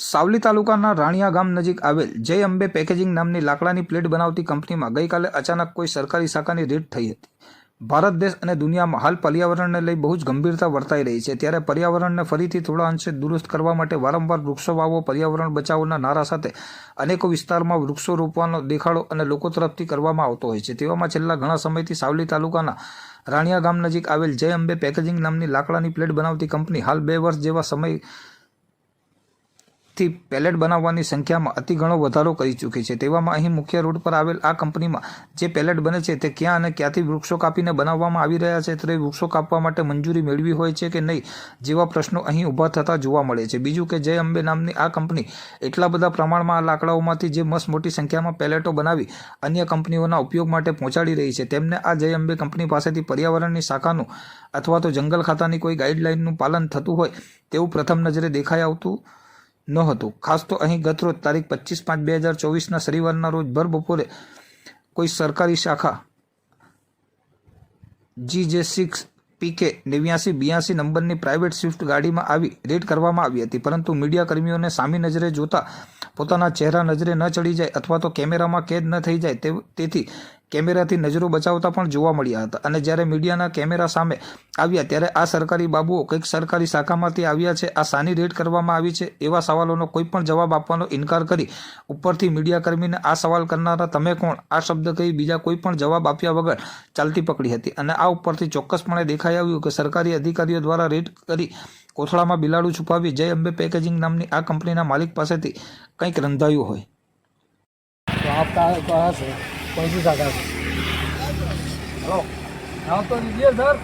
સાવલી તાલુકાના રાણિયા ગામ નજીક આવેલ જય અંબે પેકેજિંગ નામની લાકડાની પ્લેટ બનાવતી કંપનીમાં ગઈકાલે અચાનક કોઈ સરકારી શાખાની રેડ થઈ હતી। ભારત દેશ અને દુનિયામાં હાલ પર્યાવરણને લઈ બહુ જ ગંભીરતા વર્તાઈ રહી છે, ત્યારે પર્યાવરણને ફરીથી થોડા અંશે દુરુસ્ત કરવા માટે વારંવાર વૃક્ષો વાવો, પર્યાવરણ બચાવોના નારા સાથે અનેકો વિસ્તારમાં વૃક્ષો રોપવાનો દેખાડો અને લોકો તરફથી કરવામાં આવતો હોય છે। તેવામાં છેલ્લા ઘણા સમયથી સાવલી તાલુકાના રાણિયા ગામ નજીક આવેલ જય અંબે પેકેજિંગ નામની લાકડાની પ્લેટ બનાવતી કંપની હાલ 2 વર્ષ જેવા સમય થી પેલેટ બનાવવાની સંખ્યામાં અતિ ઘણો વધારો કરી ચૂકી છે। તેવામાં અહીં મુખ્ય રોડ પર આવેલ આ કંપનીમાં જે પેલેટ બને છે તે ક્યાં અને ક્યાંથી વૃક્ષો કાપીને બનાવવામાં આવી રહ્યા છે, તે વૃક્ષો કાપવા માટે મંજૂરી મેળવી હોય છે કે નહીં જેવા પ્રશ્નો અહીં ઊભા થતા જોવા મળે છે। બીજું કે જય અંબે નામની આ કંપની એટલા બધા પ્રમાણમાં આ લાકડાઓમાંથી જે મસ્ત મોટી સંખ્યામાં પેલેટો બનાવી અન્ય કંપનીઓના ઉપયોગ માટે પહોંચાડી રહી છે, તેમને આ જય અંબે કંપની પાસેથી પર્યાવરણની શાખાનું અથવા તો જંગલ ખાતાની કોઈ ગાઈડલાઇનનું પાલન થતું હોય તેવું પ્રથમ નજરે દેખાઈ આવતું નહોતું। ખાસ તો અહીં ગતરોજ તારીખ 25/5/2024ના શનિવારના રોજ ભર બપોરે કોઈ સરકારી શાખા GJ6 PK 8982 નંબરની પ્રાઇવેટ સ્વિફ્ટ ગાડીમાં આવી રેડ કરવામાં આવી હતી, પરંતુ મીડિયા કર્મીઓને સામી નજરે જોતા પોતાના ચહેરા નજરે ન ચડી જાય અથવા તો કેમેરામાં કેદ ન થઈ જાય તેથી કેમેરાથી નજરો બચાવતા પણ જોવા મળ્યા હતા। અને જ્યારે મીડિયાના કેમેરા સામે આવ્યા ત્યારે આ સરકારી બાબુઓ કંઈક સરકારી શાખામાંથી આવ્યા છે, આ શાની રેડ કરવામાં આવી છે એવા સવાલોનો કોઈ પણ જવાબ આપવાનો ઇનકાર કરી ઉપરથી મીડિયાકર્મીને આ સવાલ કરનારા તમે કોણ આ શબ્દ કહી બીજા કોઈ પણ જવાબ આપ્યા વગર ચાલતી પકડી હતી। અને આ ઉપરથી ચોક્કસપણે દેખાઈ આવ્યું કે સરકારી અધિકારીઓ દ્વારા રેડ કરી કોથળામાં બિલાડું છુપાવી જય અંબે પેકેજિંગ નામની આ કંપનીના માલિક પાસેથી કંઈક રંધાયું હોય। कौन सी शाखा से? हेलो, काम तो दीजिए सर।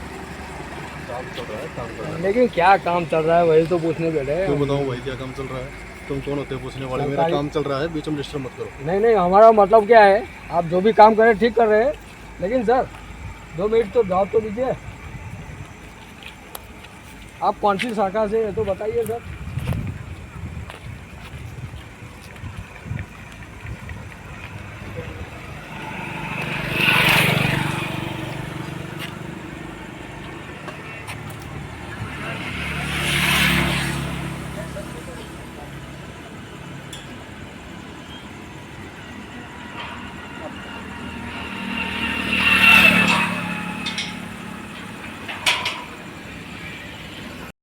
लेकिन क्या काम चल रहा है वही तो पूछने बैठे हैं। क्यों बताऊं भाई क्या काम चल रहा है? तुम कौन होते हो पूछने वाले? मेरा काम चल रहा है, बीच में डिस्टर्ब मत करो। नहीं नहीं, हमारा मतलब क्या है, आप जो भी काम करें ठीक कर रहे हैं, लेकिन सर 2 मिनट तो जवाब तो दीजिए। आप कौन सी शाखा से है तो बताइए सर।